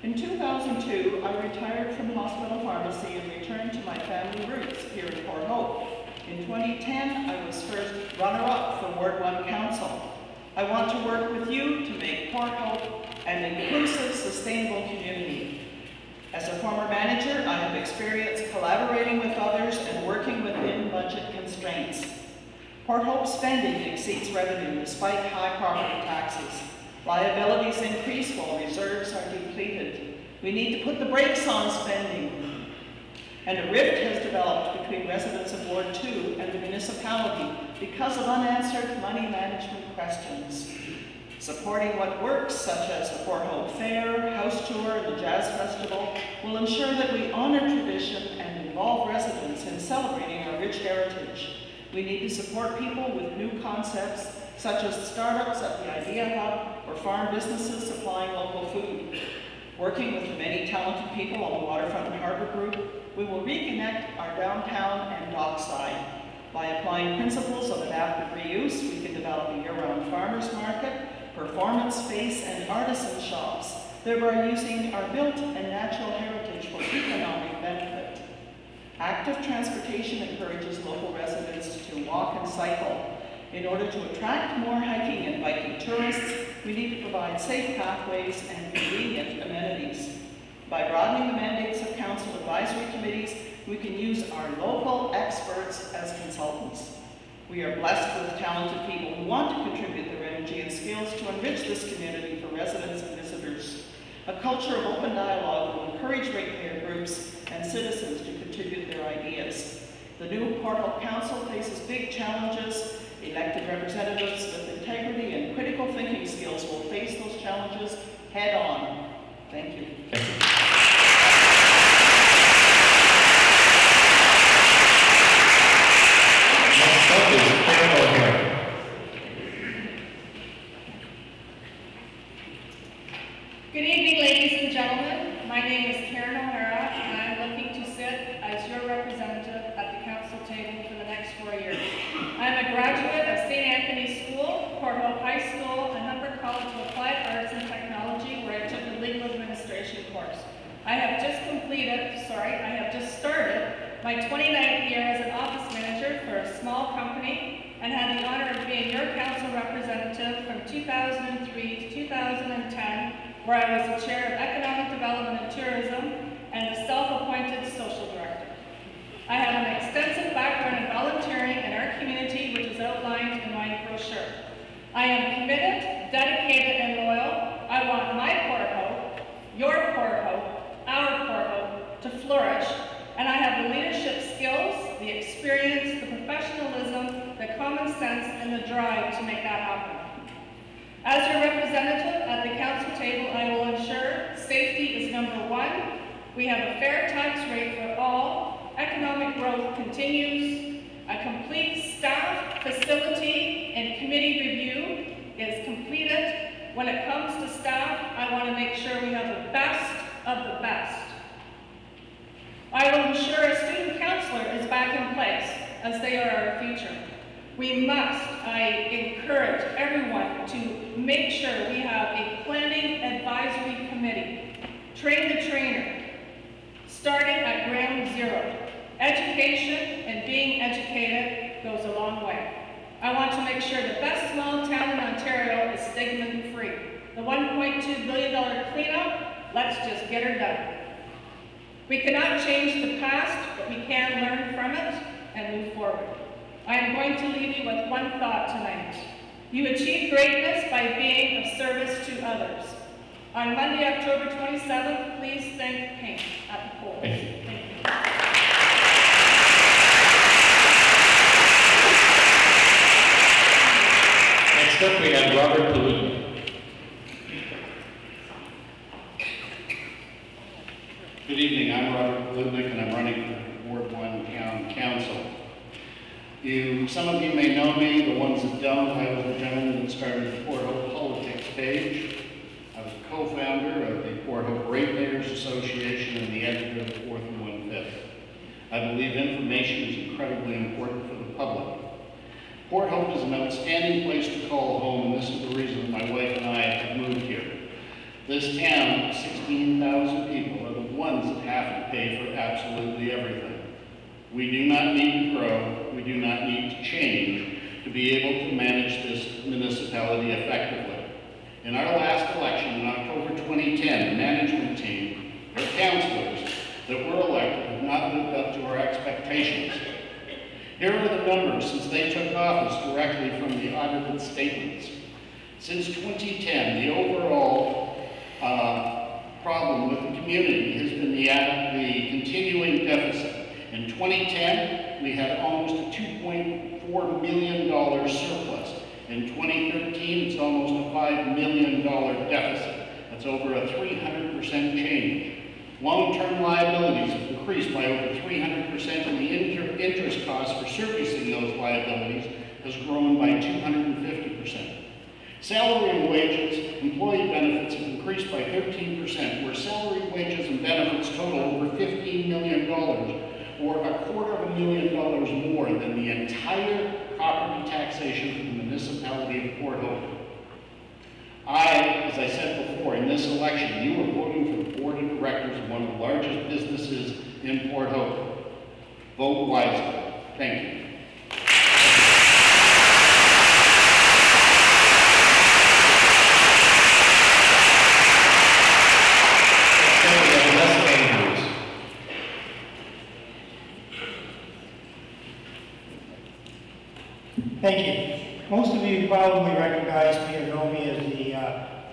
In 2002, I retired from hospital pharmacy and returned to my family roots here in Port Hope. In 2010, I was first runner-up for Ward 1 Council. I want to work with you to make Port Hope an inclusive, sustainable community. As a former manager, I have experience collaborating with others and working within budget constraints. Port Hope spending exceeds revenue despite high property taxes. Liabilities increase while reserves are depleted. We need to put the brakes on spending. And a rift has developed between residents of Ward 2 and the municipality because of unanswered money management questions. Supporting what works, such as the Port Hope Fair, House Tour, and the Jazz Festival, will ensure that we honor tradition and involve residents in celebrating our rich heritage. We need to support people with new concepts, such as startups at the Idea Hub or farm businesses supplying local food. Working with the many talented people on the Waterfront and Harbour Group, we will reconnect our downtown and dockside. By applying principles of adaptive reuse, we can develop a year-round farmers market, performance space, and artisan shops, thereby using our built and natural heritage for economic benefit. Active transportation encourages local residents to walk and cycle. In order to attract more hiking and biking tourists, we need to provide safe pathways and convenient amenities. By broadening the mandates of council advisory committees, we can use our local experts as consultants. We are blessed with talented people who want to contribute their energy and skills to enrich this community for residents and visitors. A culture of open dialogue will encourage ratepayer groups and citizens to contribute their ideas. The new Port Hope Council faces big challenges. Elected representatives with integrity and critical thinking skills will face those challenges head on. Thank you. Thank you. Next up is Karen O'Hara. Good evening, ladies and gentlemen. My name is Karen O'Hara, and I'm looking to sit as your representative at the council table for the next 4 years. I'm a graduate of St. Anthony's School, Port Hope High School, and Humber College of Applied Arts and Technology, where I took a legal administration course. I have just started my 29th year as an office manager for a small company and had the honor of being your council representative from 2003 to 2010, where I was the chair of Economic Development and Tourism and the self-appointed social director. I have an extensive background in volunteering in our community, which is outlined in my brochure. I am committed, dedicated, and loyal. I want my Port Hope, your Port Hope, our Port Hope to flourish, and I have the leadership skills, the experience, the professionalism, the common sense, and the drive to make that happen. As your representative at the council table, I will ensure safety is number one. We have a fair tax rate for all. Economic growth continues. A A complete staff, facility, and committee review is completed. When it comes to staff, I want to make sure we have the best of the best. I will ensure a student counselor is back in place, as they are our future. I encourage everyone to make sure we have a planning advisory committee. Train the trainer, starting at ground zero. Education and being educated goes a long way. I want to make sure the best small town in Ontario is stigma-free. The $1.2 billion cleanup, let's just get her done. We cannot change the past, but we can learn from it and move forward. I am going to leave you with one thought tonight. You achieve greatness by being of service to others. On Monday, October 27th, please think pink at the polls. Thank you. Next up, we have Robert Palutnik. Good evening, I'm Robert Palutnik, and I'm running for Ward 1 Town Council. Some of you may know me, the ones that don't. I was the gentleman that started the Port Hope Politics page. I was co-founder of the Port Hope Ratepayers Association and the editor of the 4th and 1/5. I believe information is incredibly important for the public. Port Hope is an outstanding place to call home, and this is the reason my wife and I have moved here. This town of 16,000 people are the ones that have to pay for absolutely everything. We do not need to grow, we do not need to change to be able to manage this municipality effectively. In our last election in October 2010, the management team, our councillors that were elected have not lived up to our expectations. Here are the numbers since they took office directly from the audited statements. Since 2010, the overall problem with the community has been the continuing deficit. In 2010, we had almost a $2.4 million surplus. In 2013, it's almost a $5 million deficit. That's over a 300% change. Long-term liabilities have increased by over 300%, and the interest cost for servicing those liabilities has grown by 250%. Salary and wages, employee benefits have increased by 13%, where salary, wages, and benefits total over $15 million, or $250,000 more than the entire property taxation for the municipality of Port Hope. As I said before, in this election, you were voting for the board of directors of one of the largest businesses in Port Hope. Vote wisely. Thank you. Thank you. Most of you probably recognize me or know me as the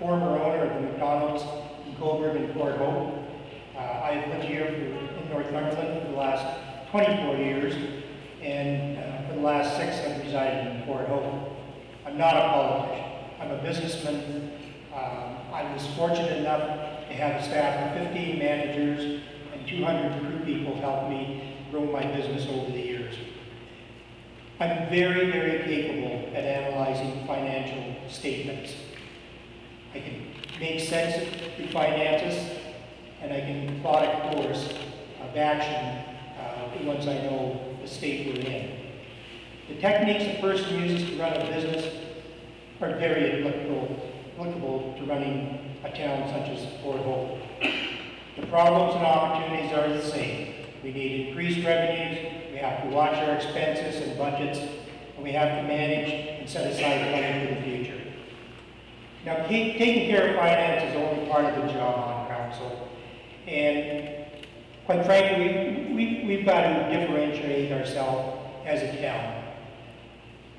former owner of the McDonald's in Coburg and Port Hope. I've lived here in Northumberland for the last 24 years, and for the last 6 I've resided in Port Hope. I'm not a politician. I'm a businessman. I was fortunate enough to have a staff of 15 managers and 200 crew people help me grow my business over the years. I'm very, very capable at analyzing financial statements. I can make sense of the finances, and I can plot a course of action once I know the state we're in. The techniques a person uses to run a business are very applicable to running a town such as Port Hope. The problems and opportunities are the same. We need increased revenues, we have to watch our expenses and budgets, and we have to manage and set aside money for the future. Now, taking care of finance is only part of the job on council, and quite frankly, we've got to differentiate ourselves as a town.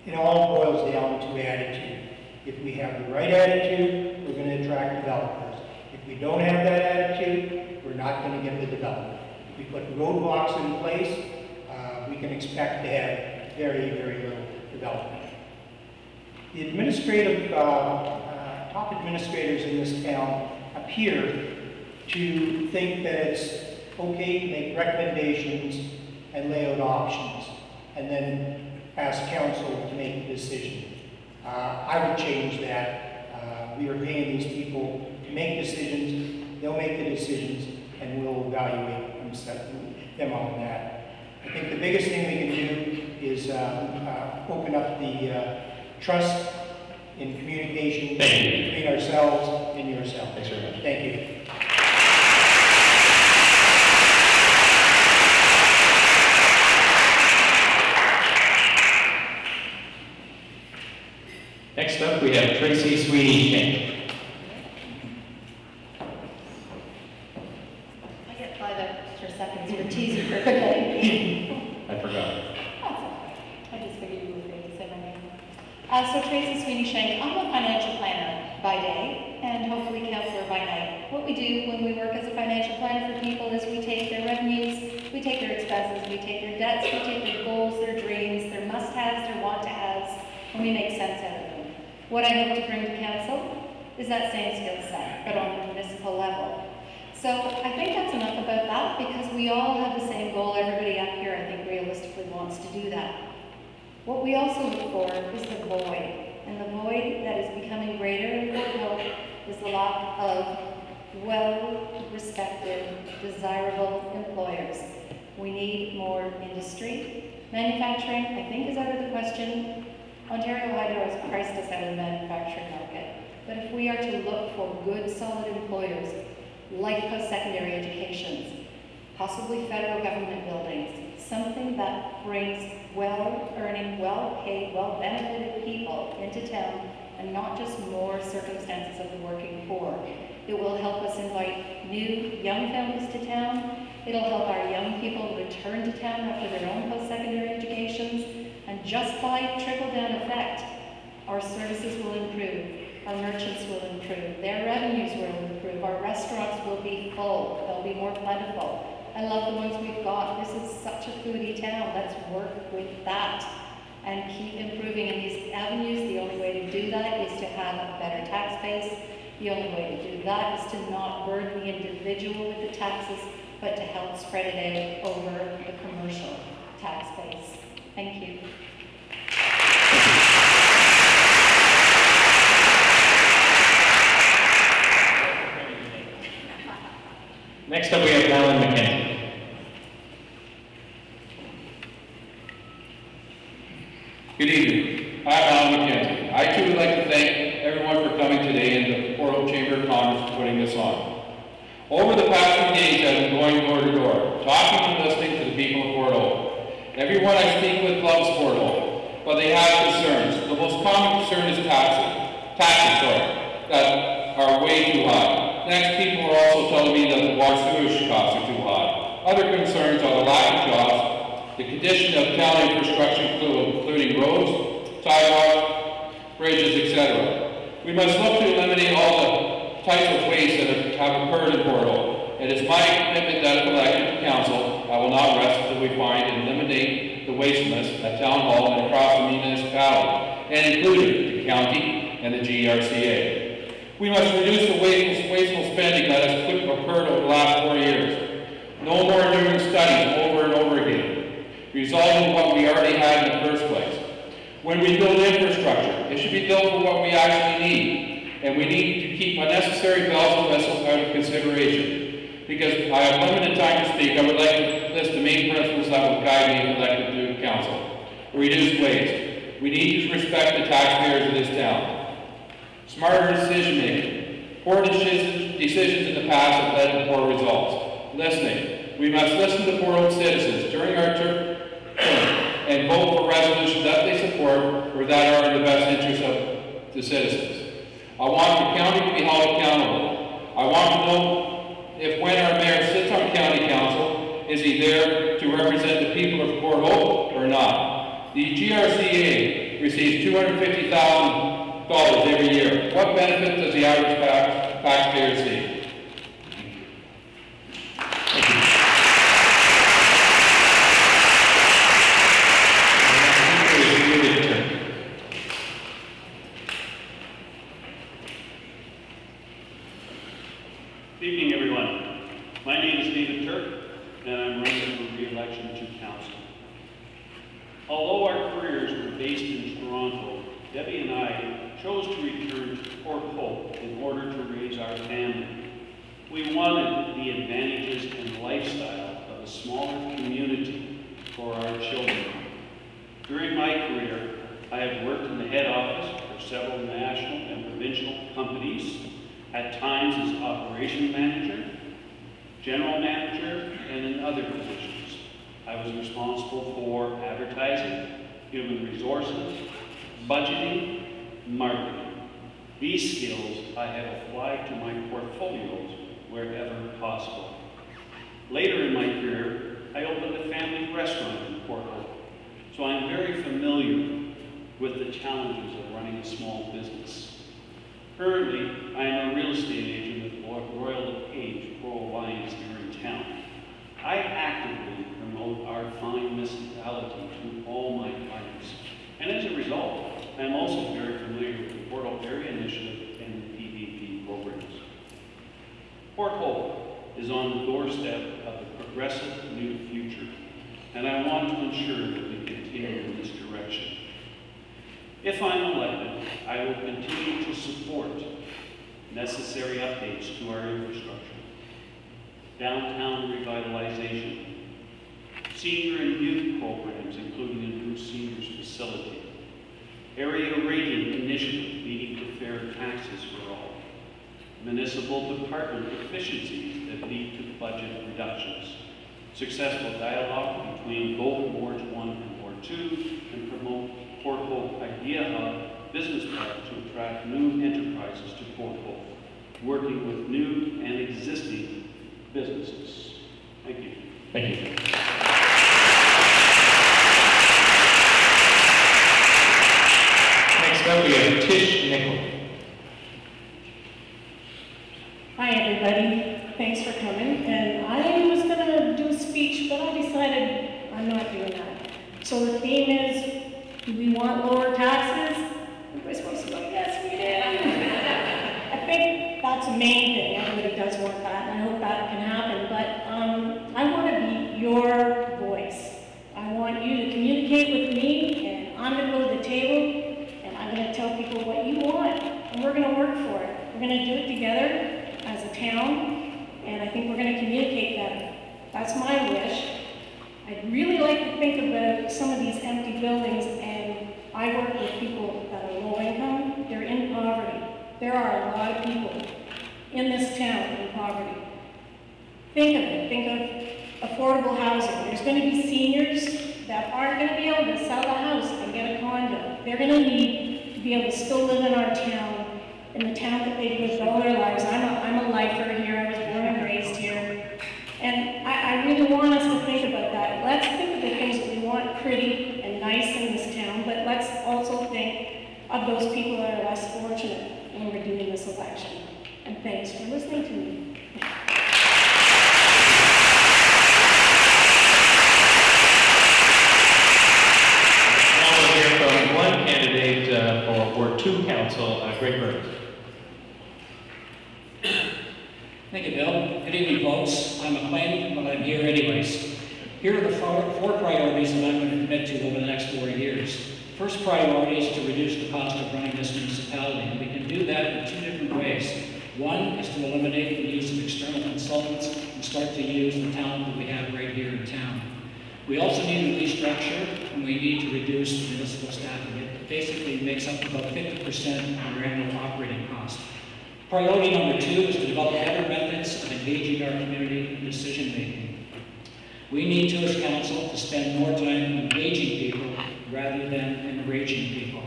It all boils down to attitude. If we have the right attitude, we're going to attract developers. If we don't have that attitude, we're not going to get the development. If we put roadblocks in place, we can expect to have very, very little development. The administrative, top administrators in this town appear to think that it's okay to make recommendations and lay out options and then ask council to make the decision. I would change that. We are paying these people to make decisions, they'll make the decisions, and we'll evaluate and set them on that. I think the biggest thing we can do is open up the trust in communication between ourselves and yourself. Thanks very much. Thank you. Next up, we have Tracy Sweeney. I get 5 extra seconds for teasing for good day. I forgot. That's okay. I just figured you were going to say my name. So Tracy Sweeney Shank, I'm a financial planner by day and hopefully counselor by night. What we do when we work as a financial planner for people is we take their revenues, we take their expenses, we take their debts, we take their goals, their dreams, their must-haves, their want-to-haves, and we make sense out of them. What I hope to bring to council is that same skill set, but on a municipal level. So I think that's enough about that, because we all have the same goal. Everybody up here, I think, realistically wants to do that. What we also look for is the void, and the void that is becoming greater in Port Hope is the lack of well-respected, desirable employers. We need more industry. Manufacturing, I think, is out of the question. Ontario Hydro has priced us out of the manufacturing market. But if we are to look for good, solid employers, like post-secondary educations, possibly federal government buildings, something that brings well-earning, well-paid, well-benefited people into town, and not just more circumstances of the working poor. It will help us invite new, young families to town. It'll help our young people return to town after their own post-secondary educations. And just by trickle-down effect, our services will improve, our merchants will improve, their revenues will improve, our restaurants will be full, they'll be more plentiful. I love the ones we've got. This is such a foodie town. Let's work with that and keep improving in these avenues. The only way to do that is to have a better tax base. The only way to do that is to not burden the individual with the taxes, but to help spread it out over the commercial tax base. Thank you. Next up, we have Alan McKenzie. Good evening. I'm Alan McKenzie. I too would like to thank everyone for coming today and the Port Hope Chamber of Commerce for putting this on. Over the past few days, I've been going door to door, talking and listening to the people of Port Hope. Everyone I speak with loves Port Hope, but they have concerns. The most common concern is taxes that are way too high. Next, people are also telling me that the water sewage costs are too high. Other concerns are the lack of jobs, the condition of town infrastructure, including roads, sidewalks, bridges, etc. We must look to eliminate all the types of waste that have occurred in Port Hope. It is my commitment that if elected to council, I will not rest until we find and eliminate the wasteness at Town Hall and across the municipality, and including the county and the GRCA. We must reduce the wasteful spending that has occurred over the last 4 years. No more doing studies over and over again, resolving what we already had in the first place. When we build infrastructure, it should be built for what we actually need, and we need to keep unnecessary bells and whistles out of consideration. Because I have limited time to speak, I would like to list the main principles that will guide me if elected to council. Reduce waste. We need to respect the taxpayers of this town. Smarter decision-making. Poor decisions in the past have led to poor results. Listening. We must listen to Port Hope citizens during our term and vote for resolutions that they support or that are in the best interest of the citizens. I want the county to be held accountable. I want to know if when our mayor sits on county council, is he there to represent the people of Port Hope or not? The GRCA receives $250,000 every year. What benefit does the average taxpayer see? Good evening, everyone. My name is David Turk, and I'm running for re-election to council. Although our careers were based in Toronto, Debbie and I chose to return to Port Hope in order to raise our family. We wanted the advantages and lifestyle of a smaller community for our children. During my career, I have worked in the head office for several national and provincial companies, at times as operation manager, general manager, and in other positions. I was responsible for advertising, human resources, budgeting, marketing. These skills I have applied to my portfolios wherever possible. Later in my career, I opened a family restaurant in Port Hope, so I'm very familiar with the challenges of running a small business. Currently, I am a real estate agent with Royal LePage Pro-Alliance here in town. I actively promote our fine municipality to all my clients, and as a result, I am also very familiar with the Port Hope Area Initiative and the PPP programs. Port Hope is on the doorstep of a progressive new future, and I want to ensure that we continue in this direction. If I'm elected, I will continue to support necessary updates to our infrastructure, downtown revitalization, senior and youth programs, including a new seniors facility, area rating initiative leading to fair taxes for all, municipal department efficiencies that lead to budget reductions, successful dialogue between both Wards 1 and Ward 2, and promote Port Hope Idea Hub Business Park to attract new enterprises to Port Hope, working with new and existing businesses. Thank you. Thank you. Next up, we have Tish Nickel. Hi, everybody. Thanks for coming. And I was going to do a speech, but I decided I'm not doing that. So the theme is, do we want lower taxes? Everybody's supposed to go, yes, we do. I think that's the main thing. Everybody does want that, and I hope that can happen. But I want to be your voice. I want you to communicate with me, and I'm going to go to the table, and I'm going to tell people what you want, and we're going to work for it. We're going to do it together as a town, and I think we're going to communicate better. That's my wish. I'd really like to think about some of these empty buildings, and I work with people that are low income. They're in poverty. There are a lot of people in this town in poverty. Think of it. Think of affordable housing. There's going to be seniors that aren't going to be able to sell a house and get a condo. They're going to need to be able to still live in our town, in the town that they've lived all their lives. I'm a lifer here. I was born and raised here. And I really want us to think about that. Let's think of the things that we want pretty and nice in this town, but let's also think of those people that are less fortunate when we're doing this election. And thanks for listening to me. Now we'll hear from one candidate for Ward 2 Council, Greg Burns. Thank you, Bill. Good evening, folks. I'm McLean, but I'm here anyways. Here are the four priorities that I'm going to commit to over the next 4 years. First priority is to reduce the cost of running this municipality, and we can do that in two different ways. One is to eliminate the use of external consultants and start to use the talent that we have right here in town. We also need to restructure, and we need to reduce municipal staffing. It basically makes up about 50% of our annual operating cost. Priority number 2 is to develop better methods of engaging our community in decision-making. We need to, as council, to spend more time engaging people rather than enraging people.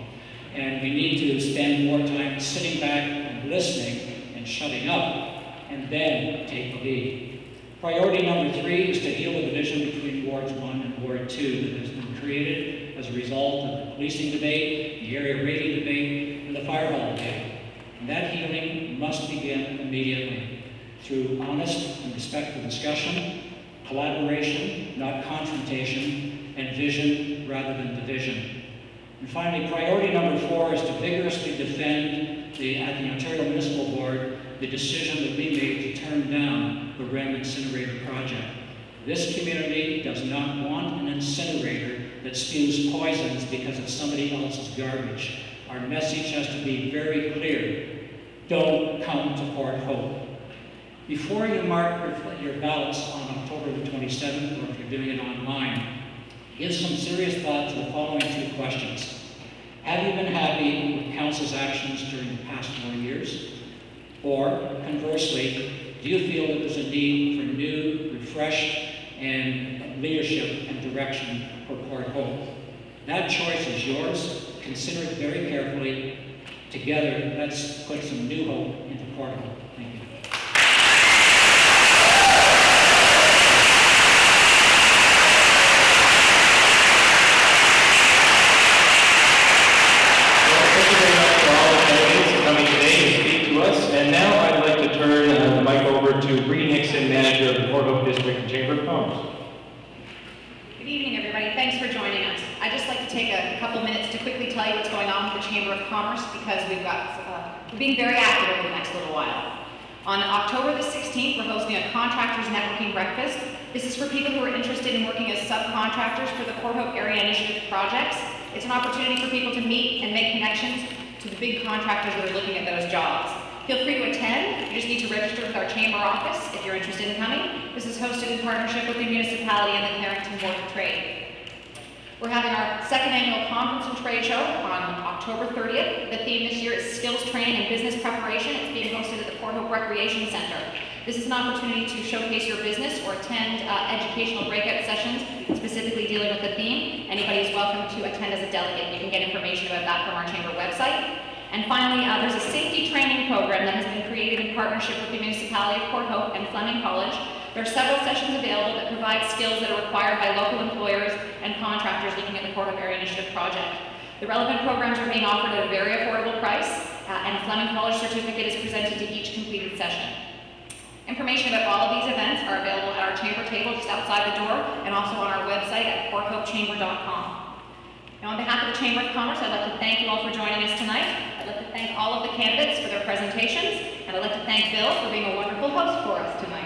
And we need to spend more time sitting back and listening and shutting up, and then take the lead. Priority number 3 is to heal the division between Wards 1 and Ward 2 that has been created as a result of the policing debate, the area rating debate, and the fire hall debate. And that healing must begin immediately through honest and respectful discussion, collaboration, not confrontation, and vision rather than division. And finally, priority number 4 is to vigorously defend at the Ontario Municipal Board the decision that we made to turn down the REM incinerator project. This community does not want an incinerator that spews poisons because it's somebody else's garbage. Our message has to be very clear. Don't come to Port Hope. Before you mark your ballots on October the 27th, or if you're doing it online, give some serious thought to the following two questions. Have you been happy with Council's actions during the past 4 years? Or, conversely, do you feel that there's a need for new, refreshed, and leadership and direction for Port Hope? That choice is yours. Consider it very carefully. Together, let's put some new hope into Port Hope. Thank you. And now I'd like to turn the mic over to Bree Nixon, Manager of the Port Hope District and Chamber of Commerce. Good evening, everybody. Thanks for joining us. I'd just like to take a couple minutes to quickly tell you what's going on with the Chamber of Commerce because we're being very active over the next little while. On October the 16th, we're hosting a contractors networking breakfast. This is for people who are interested in working as subcontractors for the Port Hope Area Initiative projects. It's an opportunity for people to meet and make connections to the big contractors that are looking at those jobs. Feel free to attend. You just need to register with our chamber office if you're interested in coming. This is hosted in partnership with the municipality and the Carrington Board of Trade. We're having our second annual conference and trade show on October 30th. The theme this year is skills training and business preparation. It's being hosted at the Port Hope Recreation Center. This is an opportunity to showcase your business or attend educational breakout sessions specifically dealing with the theme. Anybody is welcome to attend as a delegate. You can get information about that from our chamber website. And finally, there's a safety training program that has been created in partnership with the municipality of Port Hope and Fleming College. There are several sessions available that provide skills that are required by local employers and contractors looking at the Port Hope Area Initiative project. The relevant programs are being offered at a very affordable price, and a Fleming College certificate is presented to each completed session. Information about all of these events are available at our chamber table just outside the door and also on our website at porthopechamber.com. Now, on behalf of the Chamber of Commerce, I'd like to thank you all for joining us tonight. I'd like to thank all of the candidates for their presentations, and I'd like to thank Bill for being a wonderful host for us tonight.